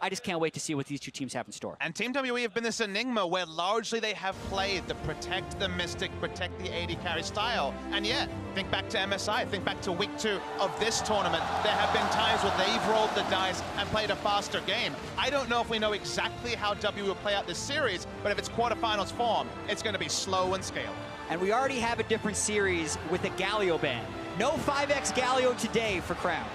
I just can't wait to see what these two teams have in store. And Team WE have been this enigma where largely they have played the protect the Mystic, protect the AD carry style. And yet, think back to MSI, think back to week 2 of this tournament. There have been times where they've rolled the dice and played a faster game. I don't know if we know exactly how WE will play out this series, but if it's quarterfinals form, it's going to be slow and scaled. And we already have a different series with the Galio ban. No 5x Galio today for Crown.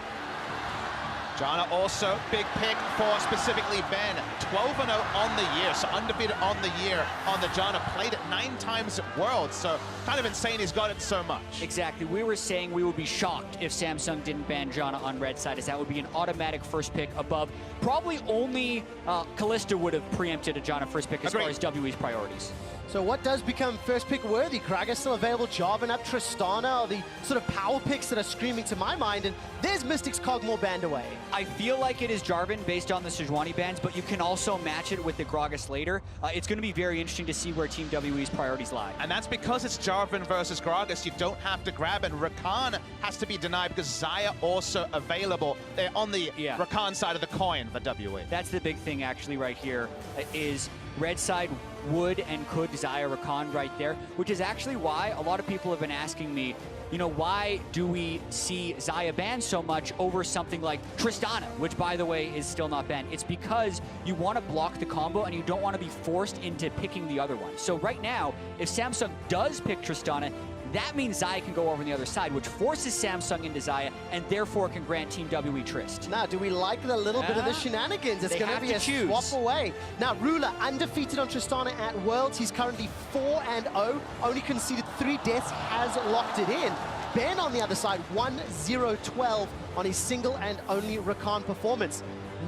Janna also big pick for specifically Ben. 12-0 on the year, so undefeated on the year on the Janna. Played it 9 times at Worlds, so kind of insane he's got it so much. Exactly. We were saying we would be shocked if Samsung didn't ban Janna on red side, as that would be an automatic first pick above. Probably only Kalista would have preempted a Janna first pick as far as WE's priorities. So what does become first pick worthy? Gragas still available, Jarvan up, Tristana are the sort of power picks that are screaming to my mind, and there's Mystic's Cogmore banned away. I feel like it is Jarvan based on the Sejuani bans, but you can also match it with the Gragas later. It's going to be very interesting to see where Team WE's priorities lie. And that's because it's Jarvan versus Gragas. You don't have to grab, and Rakan has to be denied because Xayah also available. They're on the Rakan side of the coin for WE. That's the big thing actually right here, is red side would and could Xayah Rakan right there, which is actually why a lot of people have been asking me, you know, why do we see Xayah banned so much over something like Tristana, which, by the way, is still not banned? It's because you want to block the combo and you don't want to be forced into picking the other one. So right now, if Samsung does pick Tristana, that means Xayah can go over on the other side, which forces Samsung into Xayah and therefore can grant Team WE Trist. Now, do we like the little bit of the shenanigans? It's going to be a swap away. Now, Ruler undefeated on Tristana at Worlds. He's currently 4-0, only conceded 3 deaths, has locked it in. Ben on the other side, 1-0-12 on his single and only Rakan performance.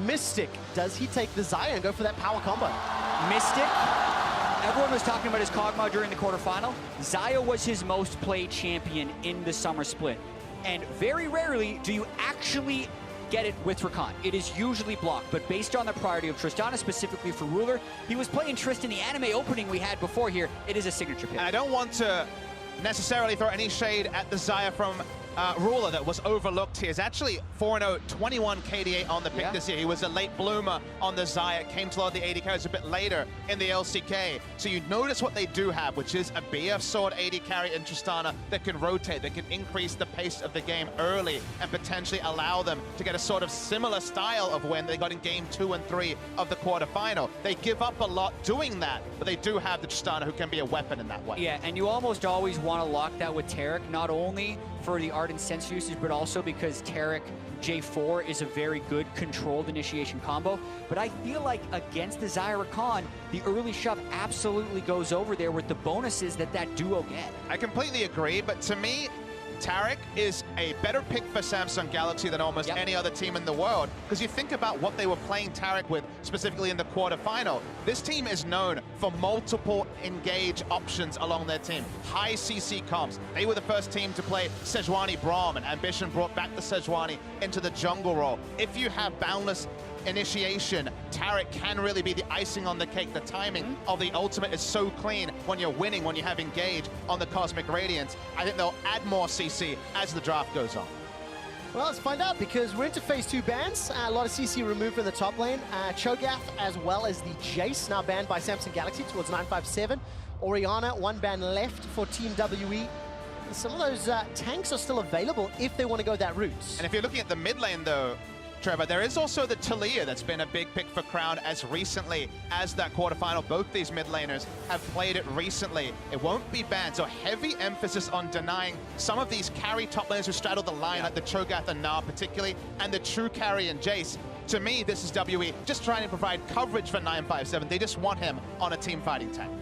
Mystic, does he take the Xayah and go for that power combo? Mystic, everyone was talking about his Kog'Maw during the quarterfinal. Xayah was his most played champion in the summer split. And very rarely do you actually get it with Rakan. It is usually blocked, but based on the priority of Tristana, specifically for Ruler, he was playing Trist in the anime opening we had before here. It is a signature pick. And I don't want to necessarily throw any shade at the Xayah from Ruler that was overlooked here. Is actually 4-0, 21 KDA on the pick this year. He was a late bloomer on the Xayah, came to load the AD carries a bit later in the LCK. So you notice what they do have, which is a BF Sword AD carry in Tristana that can rotate, that can increase the pace of the game early and potentially allow them to get a sort of similar style of when they got in game 2 and 3 of the quarterfinal. They give up a lot doing that, but they do have the Tristana who can be a weapon in that way. Yeah, and you almost always want to lock that with Taric, not only for the Ardent Sense usage, but also because Taric J4 is a very good controlled initiation combo. But I feel like against the Xayah Rakan, the early shove absolutely goes over there with the bonuses that that duo get. I completely agree, but to me, Taric is a better pick for Samsung Galaxy than almost any other team in the world, because you think about what they were playing Taric with, specifically in the quarterfinal. This team is known for multiple engage options along their team. High CC comps. They were the first team to play Sejuani Braum, and Ambition brought back the Sejuani into the jungle role. If you have boundless initiation, Taric can really be the icing on the cake. The timing of the ultimate is so clean when you're winning, when you have engage on the Cosmic Radiance. I think they'll add more CC as the draft goes on. Well, let's find out, because we're into phase 2 bans. A lot of CC removed from the top lane. Cho'Gath as well as the Jace now banned by Samsung Galaxy towards 957. Orianna, 1 ban left for Team WE. Some of those tanks are still available if they want to go that route. And if you're looking at the mid lane though, Trevor, there is also the Taliyah that's been a big pick for Crown as recently as that quarterfinal. Both these mid laners have played it recently. It won't be banned, so heavy emphasis on denying some of these carry top laners who straddle the line, like the Cho'Gath and Na particularly, and the true carry and Jace. To me, this is WE just trying to provide coverage for 957. They just want him on a team fighting tank.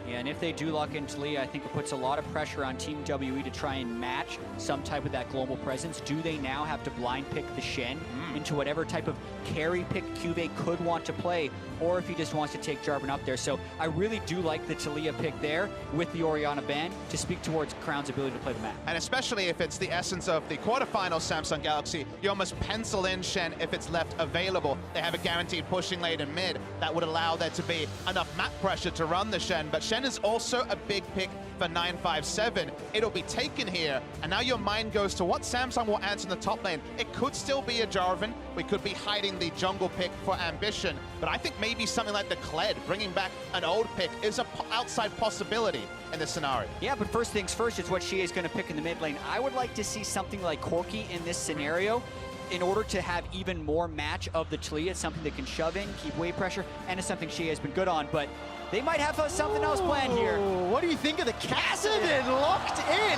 Yeah, and if they do lock in Taliyah, I think it puts a lot of pressure on Team WE to try and match some type of that global presence. Do they now have to blind pick the Shen into whatever type of carry pick CuVee could want to play, or if he just wants to take Jarvan up there? So I really do like the Taliyah pick there with the Orianna ban to speak towards Crown's ability to play the map. And especially if it's the essence of the quarterfinal Samsung Galaxy, you almost pencil in Shen if it's left available. They have a guaranteed pushing lane in mid that would allow there to be enough map pressure to run the Shen, but Shen Shen is also a big pick for 957. It'll be taken here, and now your mind goes to what Samsung will answer in the top lane. It could still be a Jarvan. We could be hiding the jungle pick for Ambition, but I think maybe something like the Kled, bringing back an old pick, is an outside possibility in this scenario. Yeah, but first things first, it's what xiye is going to pick in the mid lane. I would like to see something like Corki in this scenario in order to have even more match of the Taliyah. It's something that can shove in, keep wave pressure, and it's something xiye has been good on, but they might have something else planned here. What do you think of the Kassadin locked in?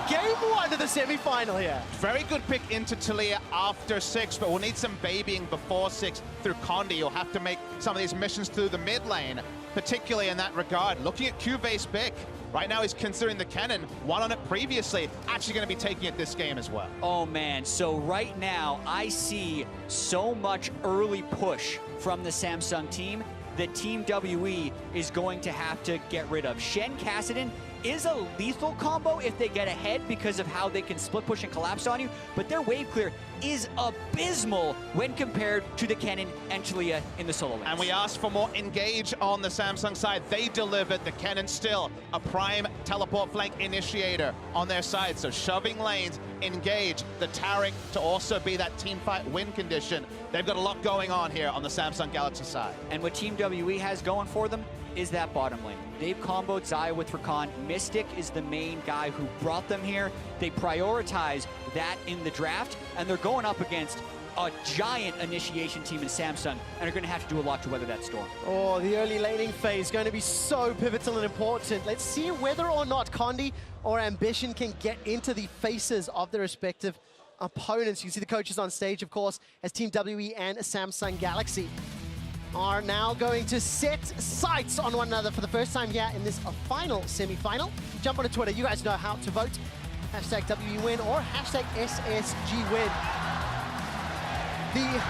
Game 1 of the semi-final here. Very good pick into Taliyah after 6, but we'll need some babying before 6 through Condi. You'll have to make some of these missions through the mid lane, particularly in that regard. Looking at CuVee's pick, right now he's considering the Kennen, won on it previously, actually going to be taking it this game as well. Oh man, so right now I see so much early push from the Samsung team that Team WE is going to have to get rid of. Shen Kassadin is a lethal combo if they get ahead because of how they can split push and collapse on you, but their wave clear is abysmal when compared to the Kennen and Taliyah in the solo lanes. And we asked for more engage on the Samsung side. They delivered. The Kennen still a prime teleport flank initiator on their side. So shoving lanes, engage, the Taric to also be that team fight win condition. They've got a lot going on here on the Samsung Galaxy side. And what Team WE has going for them is that bottom lane. They've comboed Xayah with Rakan. Mystic is the main guy who brought them here. They prioritize that in the draft, and they're going up against a giant initiation team in Samsung, and are going to have to do a lot to weather that storm. Oh, the early laning phase is going to be so pivotal and important. Let's see whether or not Condi or Ambition can get into the faces of their respective opponents. You can see the coaches on stage, of course, as Team WE and Samsung Galaxy are now going to set sights on one another for the first time here in this final semi-final. Jump onto Twitter. You guys know how to vote. Hashtag WeWin or hashtag SSGWin. The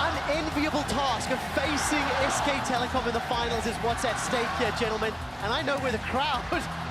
unenviable task of facing SK Telecom in the finals is what's at stake here, gentlemen. And I know where the crowd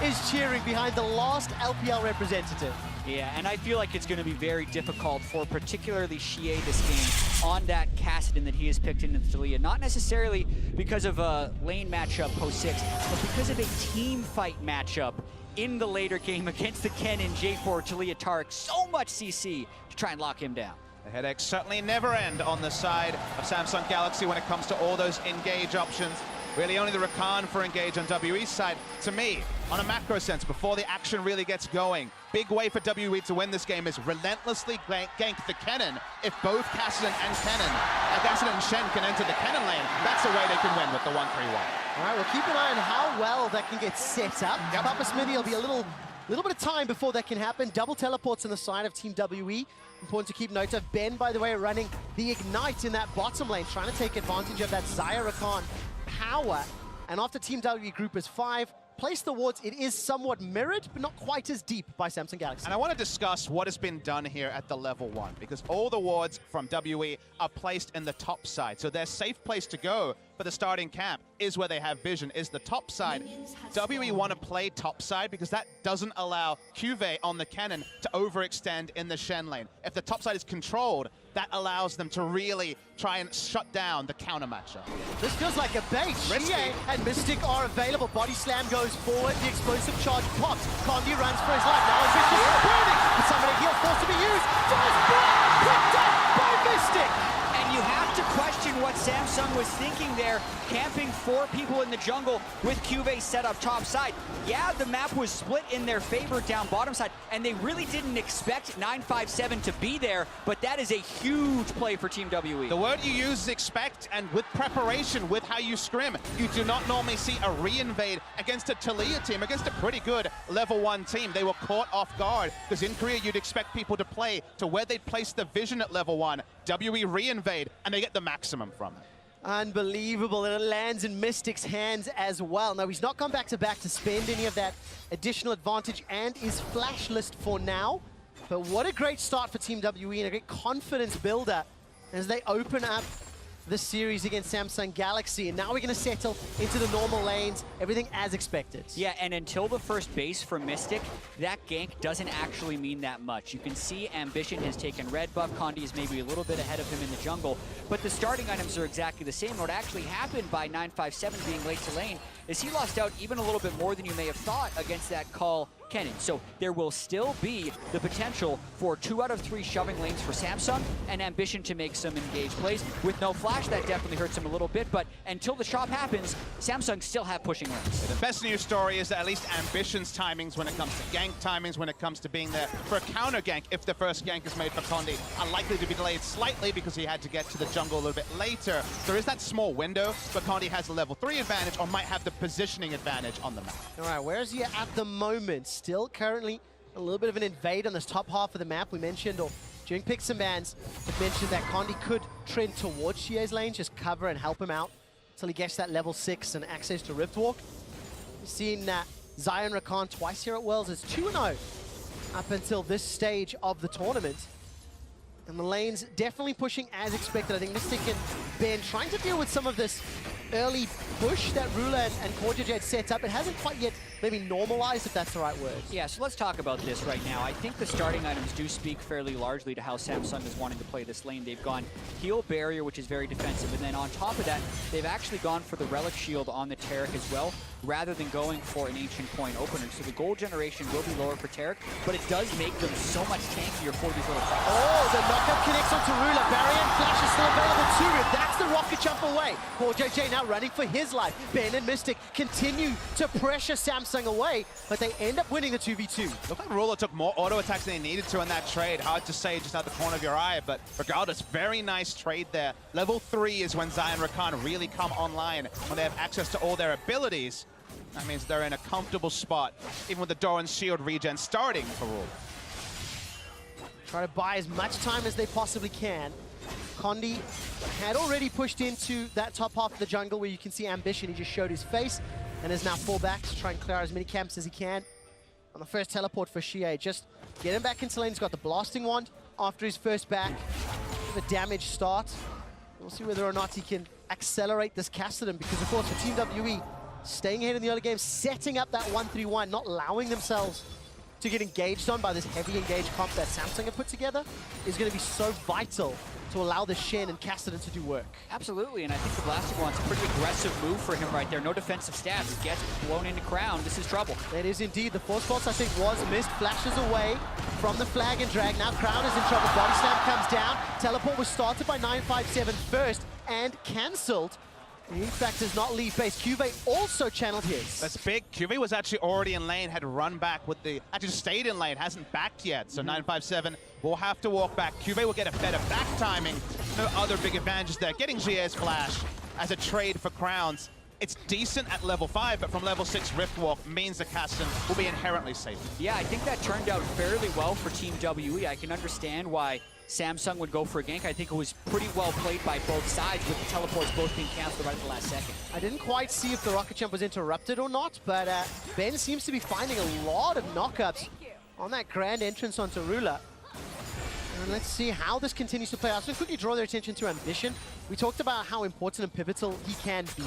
is cheering behind the last LPL representative. Yeah, and I feel like it's going to be very difficult for particularly xiye this game on that Kassadin that he has picked into the Taliyah. Not necessarily because of a lane matchup post-6, but because of a team fight matchup in the later game against the Kennen, J4, Taliyah, Taric. So much CC to try and lock him down. The headaches certainly never end on the side of Samsung Galaxy when it comes to all those engage options. Really only the Rakan for engage on WE's side. To me, on a macro sense, before the action really gets going, big way for WE to win this game is relentlessly gank the Kennen. If both Kassadin and Shen can enter the Kennen lane, that's the way they can win with the 1-3-1. All right, we'll keep an eye on how well that can get set up. Yep. Papa Smithy will be a little bit of time before that can happen. Double teleports on the side of Team WE. Important to keep note of. Ben, by the way, running the Ignite in that bottom lane, trying to take advantage of that Xayah Rakan power. And after Team WE group is 5, place the wards, it is somewhat mirrored, but not quite as deep by Samsung Galaxy. And I want to discuss what has been done here at the level 1, because all the wards from WE are placed in the top side. So their safe place to go for the starting camp is where they have vision, is the top side. WE want to play top side because that doesn't allow CuVee on the Kennen to overextend in the Shen lane. If the top side is controlled, that allows them to really try and shut down the counter matchup. This feels like a bait. xiye and Mystic are available. Body slam goes forward. The explosive charge pops. Condi runs for his life. Now Ambition is burning. But somebody heal forced to be used. First blood picked up by Mystic. And you have to question what Samsung was thinking there, camping 4 people in the jungle with CuVee set up top side. Yeah, the map was split in their favor down bottom side, and they really didn't expect 957 to be there, but that is a huge play for Team WE. The word you use is expect, and with preparation, with how you scrim, you do not normally see a re-invade against a Taliyah team, against a pretty good level 1 team. They were caught off guard, because in Korea you'd expect people to play to where they'd place the vision at level 1. WE re-invade, and they get the maximum from it. Unbelievable, and it lands in Mystic's hands as well. Now, he's not gone back-to-back to spend any of that additional advantage and is flashless for now. But what a great start for Team WE and a great confidence builder as they open up this series against Samsung Galaxy, and now we're going to settle into the normal lanes, everything as expected. Yeah, and until the first base for Mystic, that gank doesn't actually mean that much. You can see Ambition has taken red buff, Condi is maybe a little bit ahead of him in the jungle, but the starting items are exactly the same. What actually happened by 957 being late to lane is he lost out even a little bit more than you may have thought against that call Kennen. So there will still be the potential for 2 out of 3 shoving lanes for Samsung and Ambition to make some engaged plays. With no flash, that definitely hurts him a little bit, but until the shop happens, Samsung still have pushing lanes. The best news story is that at least Ambition's timings when it comes to gank timings, when it comes to being there for a counter gank, if the first gank is made for Condi, are likely to be delayed slightly because he had to get to the jungle a little bit later. There is that small window, but Condi has a level 3 advantage or might have the positioning advantage on the map. All right, where is he at the moment? Still currently a little bit of an invade on this top half of the map. We mentioned, or during picks and bans, we mentioned that Condi could trend towards xiye's lane, just cover and help him out until he gets that level 6 and access to Riftwalk. We've seen Xayah and Rakan twice here at Worlds. It's 2-0 up until this stage of the tournament. And the lane's definitely pushing as expected. I think Mystic and Ben trying to deal with some of this early push that Rula and CoreJJ had set up. It hasn't quite yet maybe normalized, if that's the right word. Yeah, so let's talk about this right now. I think the starting items do speak fairly largely to how Samsung is wanting to play this lane. They've gone heal barrier, which is very defensive, and then on top of that, they've actually gone for the relic shield on the Taric as well, rather than going for an ancient point opener. So the gold generation will be lower for Taric, but it does make them so much tankier for these little fights. Oh, the knockup connects onto Rula. Barrier and flash is still available to him. That's the rocket jump away. CoreJJ now running for his life. Ben and Mystic continue to pressure Samsung away, but they end up winning the 2v2. Looked like Rula took more auto attacks than he needed to in that trade. Hard to say just out the corner of your eye, but regardless, very nice trade there. Level 3 is when Xayah and Rakan really come online, when they have access to all their abilities. That means they're in a comfortable spot, even with the Doran Shield regen starting for Rula. Try to buy as much time as they possibly can. Condi had already pushed into that top half of the jungle where you can see Ambition. He just showed his face and is now full back to try and clear out as many camps as he can. On the first teleport for xiye, just get him back into lane. He's got the blasting wand after his first back. With a damage start. We'll see whether or not he can accelerate this Kassadin, because of course for Team WE, staying ahead in the early game, setting up that 1-3-1, not allowing themselves to get engaged on by this heavy engage comp that Samsung have put together, is going to be so vital to allow the Shen and Kassadin to do work. Absolutely, and I think the blasting wand's a pretty aggressive move for him right there. No defensive stats, gets blown into Crown. This is trouble. It is indeed. The force pulse, I think, was missed. Flashes away from the flag and drag. Now Crown is in trouble. Body slam comes down. Teleport was started by 957 first and cancelled. He, in fact, does not leave base. CuVee also channeled his. That's big. CuVee was actually already in lane, had run back with the... Actually just stayed in lane, hasn't backed yet. So 957 will have to walk back. CuVee will get a better back timing. No other big advantages there. Getting xiye's flash as a trade for crowns. It's decent at level 5, but from level 6 Riftwalk means the Kassadin will be inherently safe. Yeah, I think that turned out fairly well for Team WE. I can understand why Samsung would go for a gank. I think it was pretty well played by both sides, with the teleports both being canceled right at the last second. I didn't quite see if the rocket jump was interrupted or not, but Ben seems to be finding a lot of knockups on that grand entrance onto Rula. And let's see how this continues to play out. So quickly draw their attention to Ambition. We talked about how important and pivotal he can be.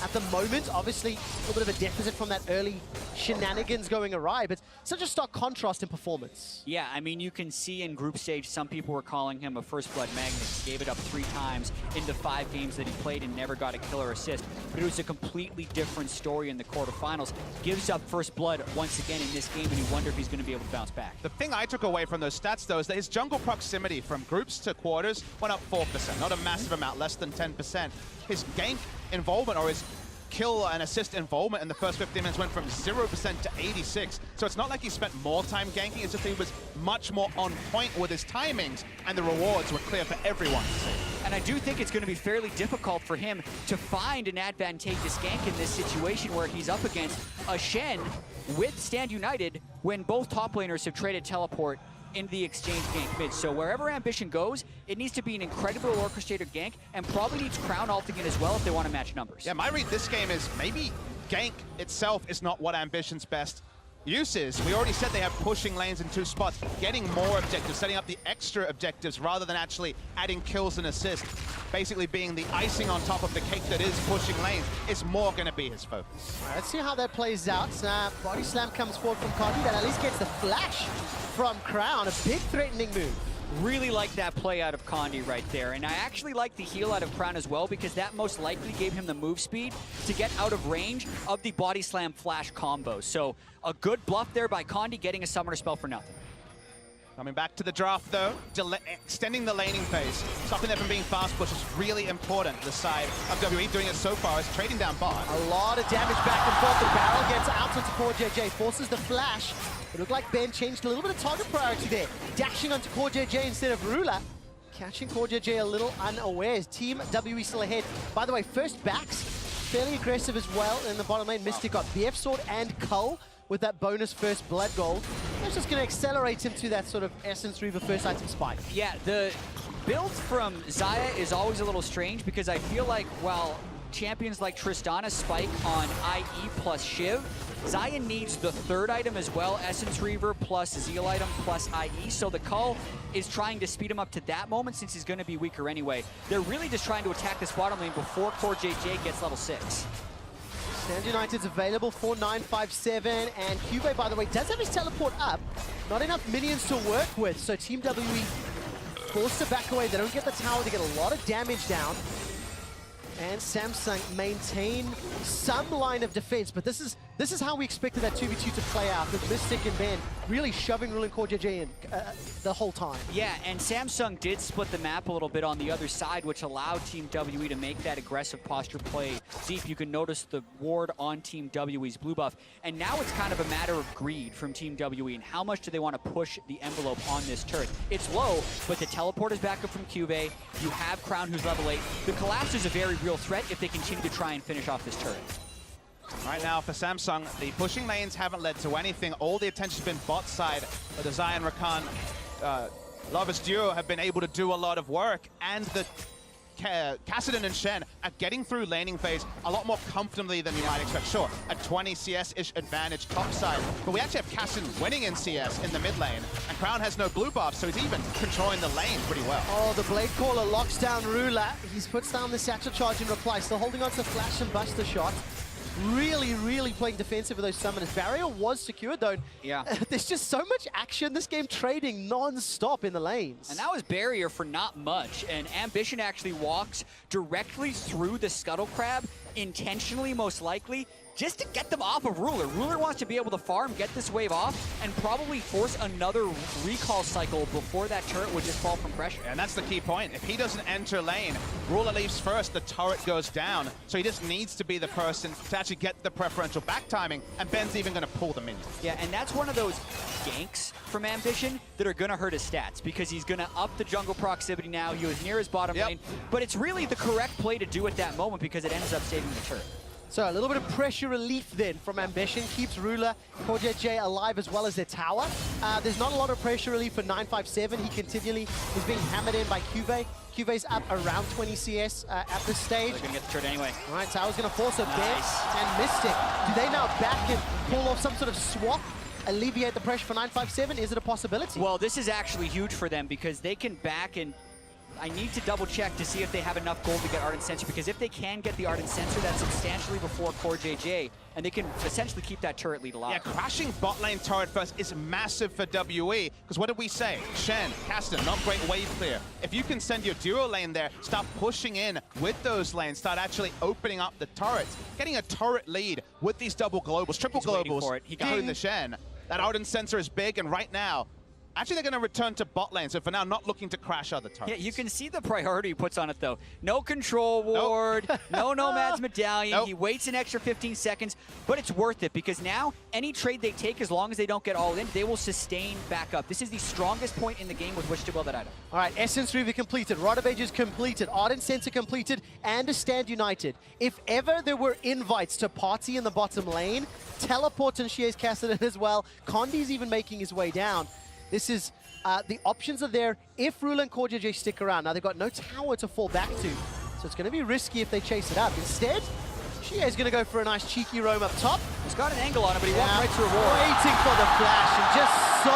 At the moment, obviously, a little bit of a deficit from that early shenanigans going awry, but such a stark contrast in performance. Yeah, I mean, you can see in group stage, some people were calling him a first blood magnet. He gave it up 3 times in the 5 games that he played and never got a killer assist. But it was a completely different story in the quarterfinals. Gives up first blood once again in this game, and you wonder if he's going to be able to bounce back. The thing I took away from those stats, though, is that his jungle proximity from groups to quarters went up 4%. Not a massive amount, less than 10%. His gank involvement, or his kill and assist involvement in the first 15 minutes, went from 0% to 86. So it's not like he spent more time ganking, it's just he was much more on point with his timings, and the rewards were clear for everyone to see. And I do think it's going to be fairly difficult for him to find an advantageous gank in this situation where he's up against a Shen with Stand United when both top laners have traded teleport into the exchange gank mid. So wherever Ambition goes, it needs to be an incredible orchestrated gank, and probably needs Crown ulting in as well if they want to match numbers. Yeah, my read this game is maybe gank itself is not what Ambition's best. uses. We already said they have pushing lanes in 2 spots, getting more objectives, setting up the extra objectives rather than actually adding kills and assists. Basically being the icing on top of the cake that is pushing lanes is more going to be his focus. All right, let's see how that plays out. Body slam comes forward from Condi, that at least gets the flash from Crown, a big threatening move. Really like that play out of Condi right there. And I actually like the heal out of Crown as well, because that most likely gave him the move speed to get out of range of the body slam flash combo. So a good bluff there by Condi, getting a summoner spell for nothing. Coming back to the draft though, extending the laning phase, stopping them from being fast push is really important. The side of WWE doing it so far is trading down bot. A lot of damage back and forth. The barrel gets out onto CoreJJ, forces the flash. It looked like Ben changed a little bit of target priority there, dashing onto CoreJJ instead of Ruler. Catching CoreJJ a little unawares. Team WE still ahead. By the way, first backs, fairly aggressive as well in the bottom lane. Mystic got BF Sword and Cull with that bonus first blood gold. That's just going to accelerate him to that sort of Essence Reaver first item spike. Yeah, the build from Xayah is always a little strange, because I feel like while champions like Tristana spike on IE plus Shiv, Xayah needs the third item as well, Essence Reaver plus Zeal item plus IE, so the Cull is trying to speed him up to that moment since he's going to be weaker anyway. They're really just trying to attack this bottom lane before CoreJJ gets level 6. Stand United's available for 957, and CuVee, by the way, does have his teleport up. Not enough minions to work with, so Team WE forced to back away. They don't get the tower, they get a lot of damage down. And Samsung maintain some line of defense, but this is how we expected that 2v2 to play out, with Mystic and Ben really shoving Rule and CoreJJ in the whole time. Yeah, and Samsung did split the map a little bit on the other side, which allowed Team WE to make that aggressive posture play deep. You can notice the ward on Team WE's blue buff, and now it's kind of a matter of greed from Team WE, and how much do they want to push the envelope on this turret. It's low, but the teleport is back up from CuVee. You have Crown, who's level 8. The collapse is a very real threat if they continue to try and finish off this turret. Right now for Samsung, the pushing lanes haven't led to anything. All the attention's been bot side, but the Xayah and Rakan Lovers duo have been able to do a lot of work, and the Kassadin and Shen are getting through laning phase a lot more comfortably than you might expect. Sure, a 20 CS-ish advantage top side, but we actually have Kassadin winning in CS in the mid lane, and Crown has no blue buff, so he's even controlling the lane pretty well. Oh, the Blade Caller locks down Ruler. He puts down the satchel charge in reply, still holding on to Flash and Buster shot. Really playing defensive with those summoners. Barrier was secured though. Yeah. There's just so much action this game, trading non-stop in the lanes. And that was barrier for not much. And Ambition actually walks directly through the Scuttle Crab, intentionally most likely, just to get them off of Ruler. Ruler wants to be able to farm, get this wave off, and probably force another recall cycle before that turret would just fall from pressure. And that's the key point. If he doesn't enter lane, Ruler leaves first, the turret goes down. So he just needs to be the person to actually get the preferential back timing, and Ben's even going to pull the minion. Yeah, and that's one of those ganks from Ambition that are going to hurt his stats, because he's going to up the jungle proximity now. He was near his bottom lane, but it's really the correct play to do at that moment, because it ends up saving the turret. So a little bit of pressure relief then from Ambition, keeps Ruler, CoreJJ alive as well as their tower. There's not a lot of pressure relief for 957. He continually is being hammered in by CuVee. CuVee's up around 20 CS at this stage. They're going to get the turret anyway. All right, Tower's going to force a Ben and Mystic. Do they now back and pull off some sort of swap, alleviate the pressure for 957? Is it a possibility? Well, this is actually huge for them, because they can back, and I need to double check to see if they have enough gold to get Ardent Sensor, because if they can get the Ardent Sensor, that's substantially before CoreJJ, and they can essentially keep that turret lead alive. Yeah, crashing bot lane turret first is massive for WE, because what did we say? Shen, Kassadin, not great wave clear. If you can send your duo lane there, start pushing in with those lanes, start actually opening up the turrets, getting a turret lead with these double globals, triple globals, including the Shen. That Ardent Sensor is big, and right now, actually, they're going to return to bot lane, so for now, not looking to crash other turrets. Yeah, you can see the priority he puts on it, though. No control ward, no Nomad's Medallion. He waits an extra 15 seconds, but it's worth it, because now, any trade they take, as long as they don't get all in, they will sustain back up. This is the strongest point in the game with which to build that item. All right, Essence Reaver completed, Rod of Ages completed, Ardent Sensor completed, and a Stand United. If ever there were invites to party in the bottom lane, teleport and Xie's Kassadin as well. Condi's even making his way down. This is, the options are there if Rule and CoreJJ stick around. Now, they've got no tower to fall back to, so it's going to be risky if they chase it up. Instead, xiye is going to go for a nice cheeky roam up top. He's got an angle on it, but he walked right through a wall. Waiting for the flash and just so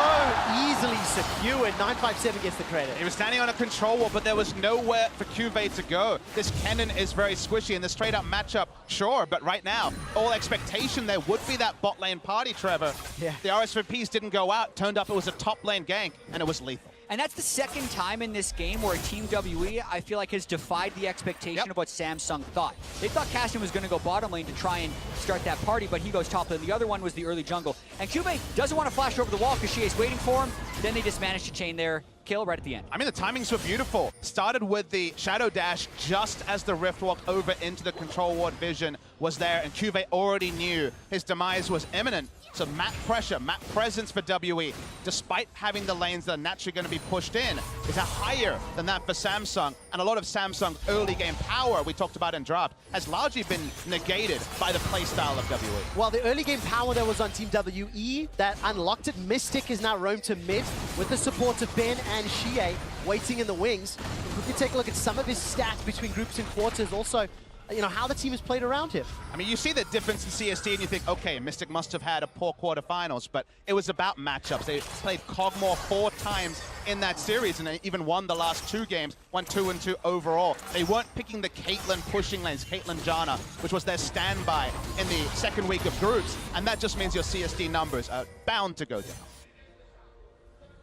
easily secured. 957 gets the credit. He was standing on a control wall, but there was nowhere for CuVee to go. This Kennen is very squishy in the straight-up matchup, sure, but right now, all expectation there would be that bot lane party, Trevor. Yeah. The RSVPs didn't go out, turned up it was a top lane gank, and it was lethal. And that's the second time in this game where Team WE, I feel like, has defied the expectation of what Samsung thought. They thought Kassadin was going to go bottom lane to try and start that party, but he goes top lane. The other one was the early jungle. And CuVee doesn't want to flash over the wall because xiye's waiting for him. Then they just managed to chain their kill right at the end. I mean, the timings were beautiful. Started with the Shadow Dash just as the Rift walk over into the control ward vision was there, and CuVee already knew his demise was imminent. So map pressure, map presence for WE, despite having the lanes that are naturally going to be pushed in, is higher than that for Samsung. And a lot of Samsung's early game power, we talked about in draft, has largely been negated by the playstyle of WE. Well, the early game power that was on Team WE that unlocked it, Mystic is now roamed to mid with the support of Ben and xiye waiting in the wings. If we can take a look at some of his stats between groups and quarters, also you know, how the team has played around him. I mean, you see the difference in CST and you think, okay, Mystic must have had a poor quarterfinals, but it was about matchups. They played Kog'Maw 4 times in that series, and they even won the last 2 games, won 2-2 overall. They weren't picking the Caitlyn pushing lanes, Caitlyn Janna, which was their standby in the second week of groups, and that just means your CST numbers are bound to go down.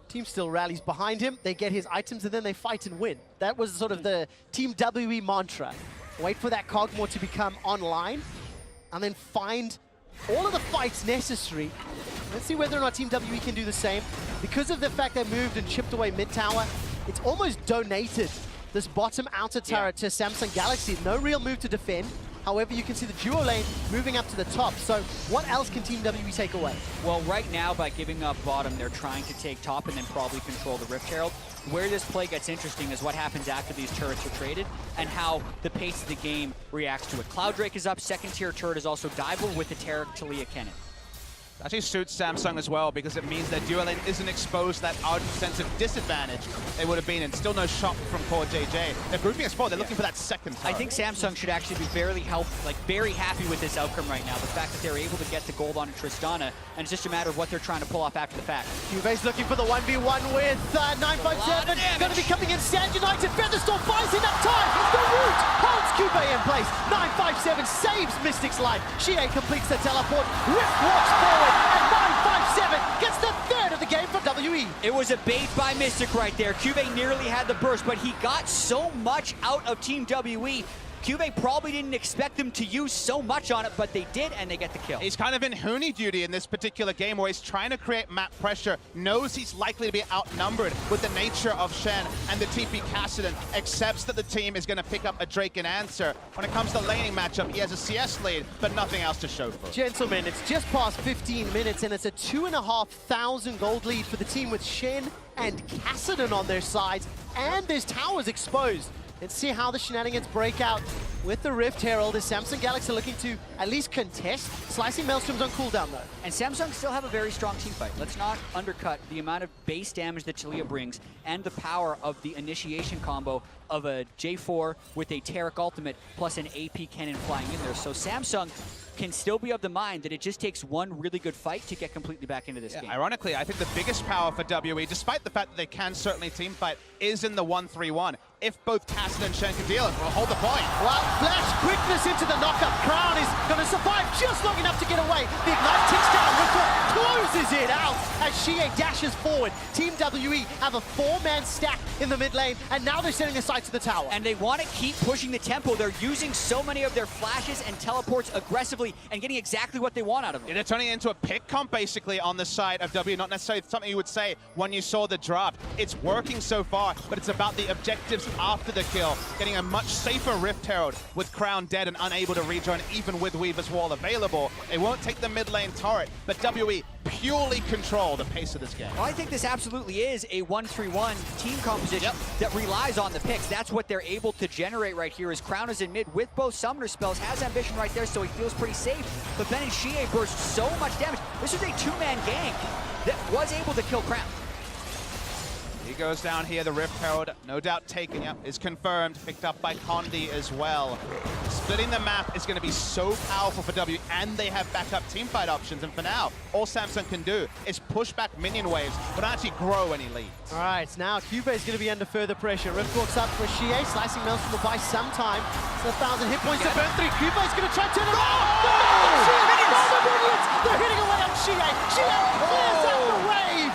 Team still rallies behind him, they get his items, and then they fight and win. That was sort of the Team WE mantra. Wait for that Kog'Maw to become online, and then find all of the fights necessary. Let's see whether or not Team WE can do the same. Because of the fact they moved and chipped away mid-tower, it's almost donated this bottom outer turret to Samsung Galaxy. No real move to defend. However, you can see the duo lane moving up to the top. So what else can Team WE take away? Well, right now, by giving up bottom, they're trying to take top and then probably control the Rift Herald. Where this play gets interesting is what happens after these turrets are traded and how the pace of the game reacts to it. Cloud Drake is up, second tier turret is also diveable with the Taric, Taliyah, Kennen. Actually suits Samsung as well because it means their duo lane isn't exposed to that ardent sense of disadvantage they would have been in. Still no shot from CoreJJ. They're grouping as 4. They're looking for that second turret. I think Samsung should actually be very happy with this outcome right now. The fact that they're able to get the gold on Tristana, and it's just a matter of what they're trying to pull off after the fact. CuVee's looking for the 1v1 with 957. Going to be coming in. Stand United. Featherstorm buys enough time. The root holds CuVee in place. 957 saves Mystic's life. xiye completes the teleport. Rift walks forward. And 957 gets the third of the game for WE. It was a bait by Mystic right there. CuVee nearly had the burst, but he got so much out of Team WE. CuVee probably didn't expect them to use so much on it, but they did, and they get the kill. He's kind of in Huni duty in this particular game where he's trying to create map pressure, knows he's likely to be outnumbered with the nature of Shen and the TP Kassadin, accepts that the team is going to pick up a Drake and answer. When it comes to laning matchup, he has a CS lead, but nothing else to show for it. Gentlemen, it's just past 15 minutes, and it's a 2,500 gold lead for the team with Shen and Kassadin on their sides, and there's towers exposed. Let's see how the shenanigans break out with the Rift Herald as Samsung Galaxy are looking to at least contest. Slicing Maelstrom's on cooldown though. And Samsung still have a very strong team fight. Let's not undercut the amount of base damage that Taliyah brings and the power of the initiation combo of a J4 with a Taric ultimate plus an AP Kennen flying in there. So Samsung can still be of the mind that it just takes one really good fight to get completely back into this game. Ironically, I think the biggest power for WE, despite the fact that they can certainly team fight, is in the 1-3-1. If both Kassadin and Shen can deal it, we'll hold the point. Well, flash quickness into the knockup. Crown is going to survive just long enough to get away. The Ignite ticks down. Ripple closes it out as xiye dashes forward. Team WE have a 4-man stack in the mid lane, and now they're setting aside to the tower. And they want to keep pushing the tempo. They're using so many of their flashes and teleports aggressively and getting exactly what they want out of them. They're turning it into a pick comp, basically, on the side of WE. Not necessarily something you would say when you saw the draft. It's working so far, but it's about the objectives after the kill. Getting a much safer Rift Herald with Crown dead and unable to rejoin, even with Weaver's Wall available. They won't take the mid lane turret, but WE purely control the pace of this game. Well, I think this absolutely is a 1-3-1 team composition that relies on the picks. That's what they're able to generate right here, as Crown is in mid with both summoner spells, has ambition right there, so he feels pretty safe. But Ben and xiye burst so much damage. This was a 2-man gank that was able to kill Crown. He goes down here, the Rift Herald, no doubt taken, yep, is confirmed, picked up by Condi as well. Splitting the map is going to be so powerful for W, and they have backup teamfight options, and for now, all Samsung can do is push back minion waves, but not actually grow any leads. All right, now CuVee is going to be under further pressure. Rift walks up for xiye, slicing Maelstrom will buy some time. It's 1,000 hit points to burn through. CuVee is going to try to turn it around. They're hitting away on xiye. xiye clears out the wave,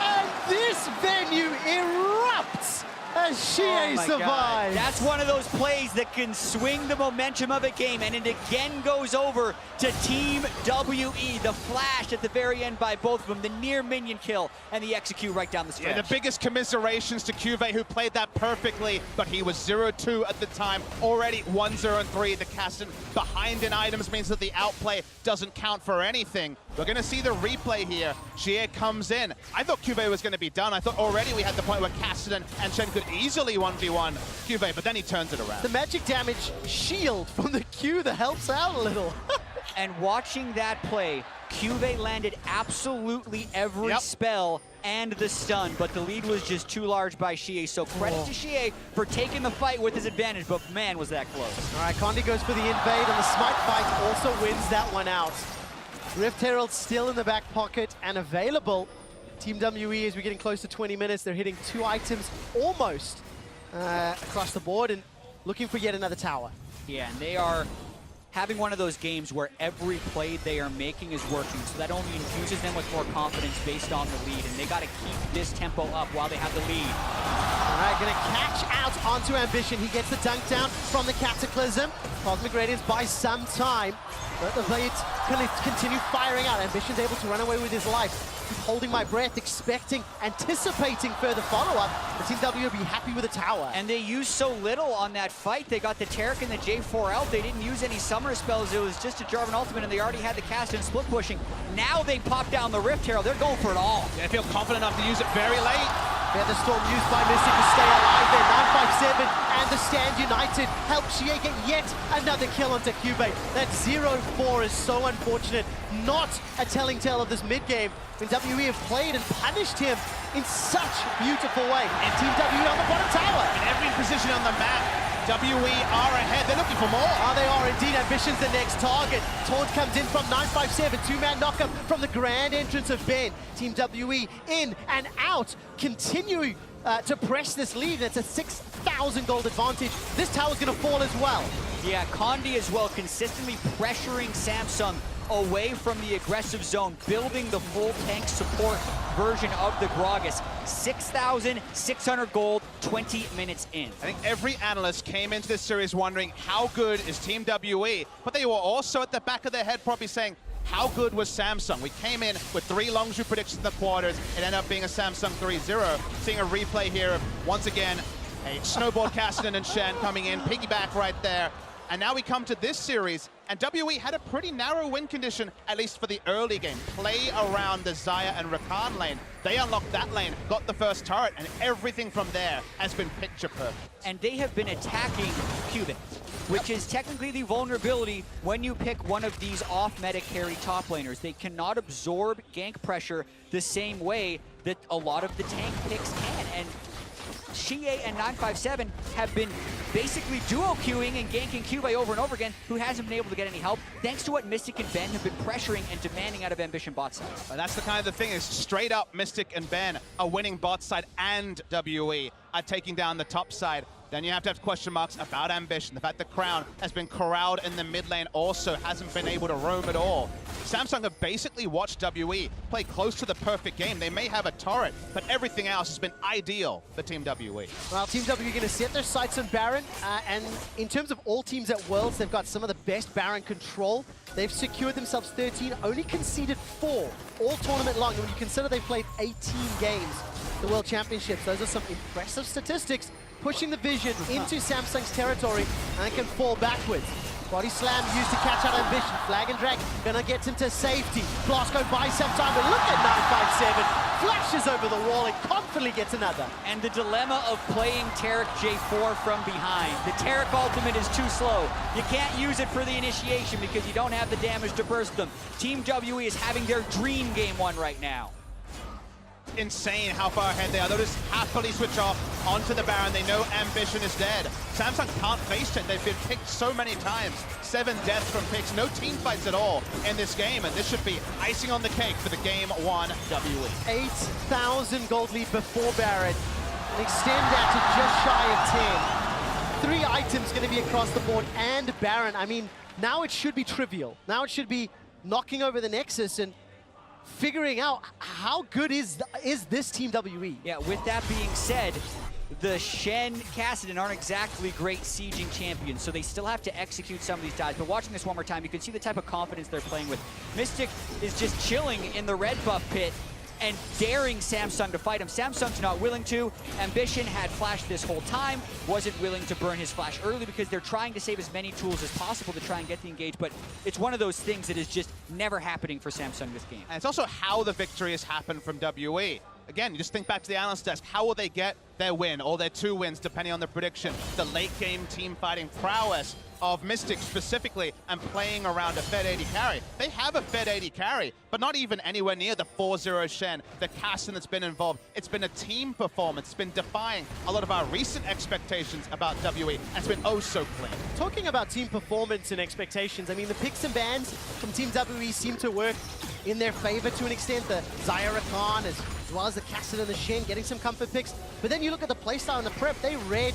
and this venue erupts as xiye survives. That's one of those plays that can swing the momentum of a game, and it again goes over to Team WE. The flash at the very end by both of them, the near minion kill, and the execute right down the stretch. Yeah, the biggest commiserations to CuVee, who played that perfectly, but he was 0-2 at the time, already 1-0-3. The Kassadin behind in items means that the outplay doesn't count for anything. We're going to see the replay here. xiye comes in. I thought CuVee was going to be done. I thought already we had the point where Kassadin and Shen could easily 1v1 CuVee, but then he turns it around. The magic damage shield from the Q that helps out a little. And watching that play, CuVee landed absolutely every spell and the stun, but the lead was just too large by xiye. So credit to xiye for taking the fight with his advantage, but man, was that close. All right, Condi goes for the invade, and the smite fight also wins that one out. Rift Herald still in the back pocket and available. Team WE, as we're getting close to 20 minutes, they're hitting 2 items almost across the board and looking for yet another tower. Yeah, and they are having one of those games where every play they are making is working, so that only infuses them with more confidence based on the lead, and they got to keep this tempo up while they have the lead. All right, gonna catch out onto Ambition. He gets the dunk down from the Cataclysm. Cosmic Radiance buys some time, but the blades gonna continue firing out. Ambition's able to run away with his life. Keep holding my breath, expecting, anticipating further follow-up. The Team W will be happy with a tower. And they used so little on that fight. They got the Taric and the J4 out. They didn't use any summer spells. It was just a Jarvan ultimate, and they already had the cast and split pushing. Now they pop down the Rift Herald. They're going for it all. They feel confident enough to use it very late. Yeah, the storm used by Mystic to stay alive there. 957 and the Stand United help xiye get yet another kill onto CuVee. That 0-4 is so unfortunate. Not a telling tale of this mid-game when WE have played and punished him in such a beautiful way. And Team WE on the bottom tower. In every position on the map, WE are ahead. They're looking for more. Oh, they are indeed. Ambition's the next target. Taunt comes in from 957. 2-man knockup from the grand entrance of Ben. Team WE in and out, continuing to press this lead. It's a 6,000 gold advantage. This tower's going to fall as well. Yeah, Condi as well, consistently pressuring Samsung away from the aggressive zone, building the full tank support version of the Gragas. 6,600 gold, 20 minutes in. I think every analyst came into this series wondering how good is Team WE, but they were also at the back of their head probably saying, how good was Samsung? We came in with 3 Longzhu predictions in the quarters. It ended up being a Samsung 3-0. Seeing a replay here of, once again, a snowboard Kassadin and Shen coming in, piggyback right there. And now we come to this series, and WE had a pretty narrow win condition, at least for the early game. Play around the Xayah and Rakan lane. They unlocked that lane, got the first turret, and everything from there has been picture perfect. And they have been attacking CuVee, which is technically the vulnerability when you pick one of these off-meta carry top laners. They cannot absorb gank pressure the same way that a lot of the tank picks can. And xiye and 957 have been basically duo queuing and ganking CuVee over and over again, who hasn't been able to get any help, thanks to what Mystic and Ben have been pressuring and demanding out of Ambition bot side. And that's the kind of the thing is, straight up Mystic and Ben are winning bot side, and WE are taking down the top side. Then you have to have question marks about Ambition. The fact that Crown has been corralled in the mid lane also hasn't been able to roam at all. Samsung have basically watched WE play close to the perfect game. They may have a turret, but everything else has been ideal for Team WE. Well, Team WE going to set their sights on Baron, and in terms of all teams at Worlds, they've got some of the best Baron control. They've secured themselves 13, only conceded 4 all tournament long. And when you consider they've played 18 games, the World Championships, those are some impressive statistics, pushing the vision into Samsung's territory, and it can fall backwards. Body slam used to catch out Ambition. Flag and drag gonna get him to safety. Blasco buys some time, but look at 957. Flashes over the wall and confidently gets another. And the dilemma of playing Taric J4 from behind. The Taric ultimate is too slow. You can't use it for the initiation because you don't have the damage to burst them. Team WE is having their dream game 1 right now. insane how far ahead they are. They'll just happily switch off onto the Baron. They know Ambition is dead. Samsung can't face it. They've been picked so many times. 7 deaths from picks. No team fights at all in this game, and this should be icing on the cake for the Game 1 WE. 8,000 gold lead before Baron. And extend that to just shy of 10. 3 items going to be across the board, and Baron. I mean, now it should be trivial. Now it should be knocking over the Nexus and figuring out how good is this Team WE. Yeah, with that being said, the Shen, Kassadin aren't exactly great sieging champions, so they still have to execute some of these dives. But watching this one more time, you can see the type of confidence they're playing with. Mystic is just chilling in the red buff pit and daring Samsung to fight him. Samsung's not willing to. Ambition had flash this whole time, wasn't willing to burn his flash early because they're trying to save as many tools as possible to try and get the engage, but it's one of those things that is just never happening for Samsung this game. And it's also how the victory has happened from WE. Again, you just think back to the analyst desk. How will they get their win or their 2 wins, depending on the prediction? The late game team fighting prowess of Mystic specifically and playing around a Fed 80 carry. They have a Fed 80 carry, but not even anywhere near the 4-0 Shen, the Kassadin that's been involved. It's been a team performance. It's been defying a lot of our recent expectations about WE, and it's been oh so clean. Talking about team performance and expectations, I mean, the picks and bans from Team WE seem to work in their favor to an extent. The Xayah Rakan as well as the Kassadin and the Shen getting some comfort picks. But then you look at the playstyle and the prep, they read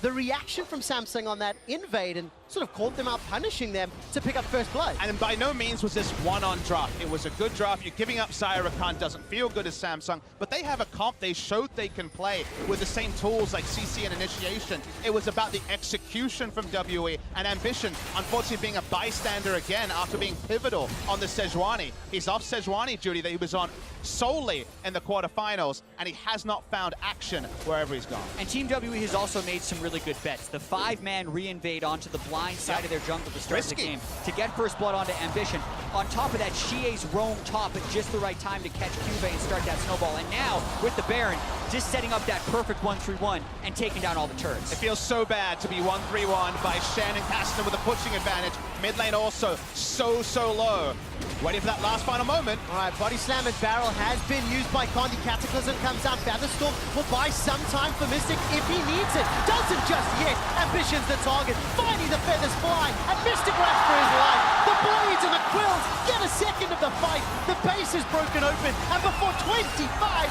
the reaction from Samsung on that invade and sort of called them out, punishing them to pick up first blood. And by no means was this one-on draft. It was a good draft. You're giving up Xayah Rakan doesn't feel good as Samsung, but they have a comp they showed they can play with the same tools like CC and Initiation. It was about the execution from WE and Ambition, unfortunately being a bystander again after being pivotal on the Sejuani. He's off Sejuani duty that he was on solely in the quarterfinals, and he has not found action wherever he's gone. And Team WE has also made some really good bets. The 5-man re-invade onto the blind side of their jungle to start the game to get first blood onto Ambition. On top of that, xiye's roam top at just the right time to catch CuVee and start that snowball. And now, with the Baron, just setting up that perfect 1-3-1 and taking down all the turrets. It feels so bad to be 1-3-1 by Shen and Kassadin with a pushing advantage. Mid lane also so low. Waiting for that last final moment. All right, body slam and barrel has been used by Condi. Cataclysm comes out. Featherstorm will buy some time for Mystic if he needs it. Doesn't just yet. Ambition's the target. Finding the feathers fly, and Mystic runs for his life. The blades and the quills get a second of the fight. The base is broken open, and before 25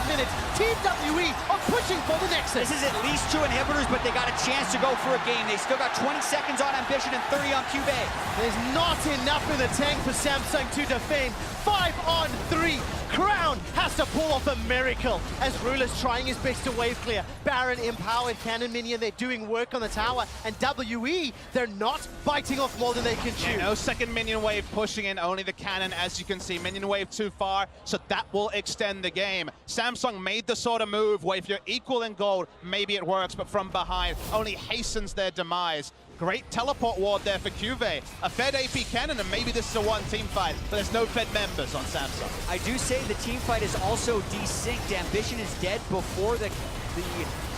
minutes, Team WE are pushing for the Nexus. This is at least 2 inhibitors, but they got a chance to go for a game. They still got 20 seconds on Ambition and 30 on CuVee. There's not enough in the tank for Samsung to defend. 5-on-3. Crown has to pull off a miracle as Ruler's trying his best to wave clear. Baron empowered cannon minion. They're doing work on the tower. And WE, they're not biting off more than they can chew. Yeah, no second minion wave pushing in, only the cannon. As you can see, minion wave too far, so that will extend the game. Samsung made the sort of move where if you're equal in gold, maybe it works, but from behind only hastens their demise. Great teleport ward there for CuVee. A Fed AP Kennen, and maybe this is a 1-team fight, but there's no Fed members on Samsung. I do say the team fight is also desynced. Ambition is dead before the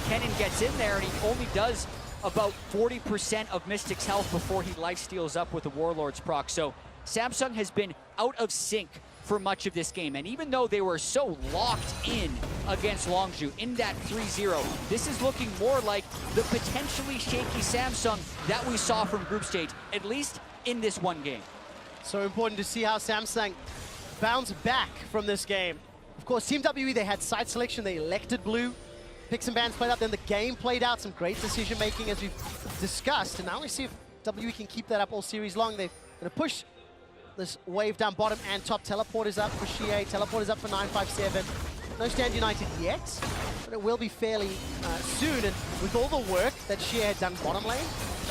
Kennen gets in there, and he only does about 40% of Mystic's health before he lifesteals up with the Warlord's proc. So Samsung has been out of sync for much of this game. And even though they were so locked in against Longzhu in that 3-0, this is looking more like the potentially shaky Samsung that we saw from group stage, at least in this one game. So important to see how Samsung bounce back from this game. Of course, Team WE, they had side selection, they elected blue. Picks and bans played out, then the game played out, some great decision making as we've discussed. And now we see if WE can keep that up all series long. They're going to push this wave down bottom and top. Teleport is up for xiye, teleport is up for 957. No stand united yet, but it will be fairly soon. And with all the work that xiye had done bottom lane,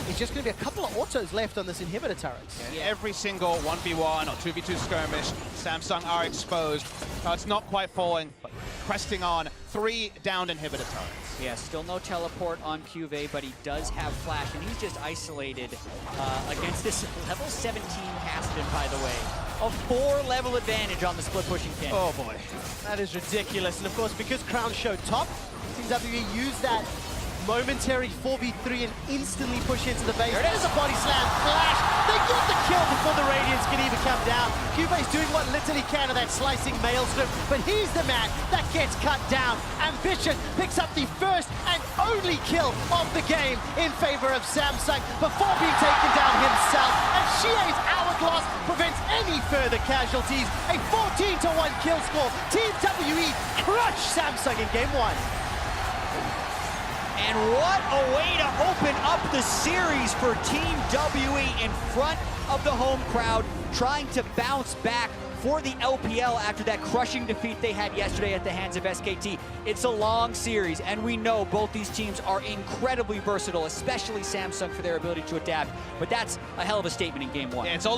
it's just going to be a couple of autos left on this inhibitor turret. Yeah, every single 1v1 or 2v2 skirmish, Samsung are exposed. It's not quite falling, but cresting on 3 downed inhibitor turrets. Yeah, still no teleport on CuVee, but he does have flash, and he's just isolated against this level 17 Kassadin, by the way. A 4-level advantage on the split pushing pin. Oh boy. That is ridiculous. And of course, because Crown showed top, Team WE used that momentary 4v3 and instantly push into the base. There it is. There's a body slam, flash. They get the kill before the Radiance can even come down. CuVee's doing what little he can of that slicing maelstrom, but he's the man that gets cut down. Ambition picks up the first and only kill of the game in favor of Samsung before being taken down himself. And Xiye's hourglass prevents any further casualties. A 14-1 kill score. Team WE crush Samsung in game 1. And what a way to open up the series for Team WE in front of the home crowd, trying to bounce back for the LPL after that crushing defeat they had yesterday at the hands of SKT. It's a long series, and we know both these teams are incredibly versatile, especially Samsung for their ability to adapt, but that's a hell of a statement in game 1. Yeah, it's all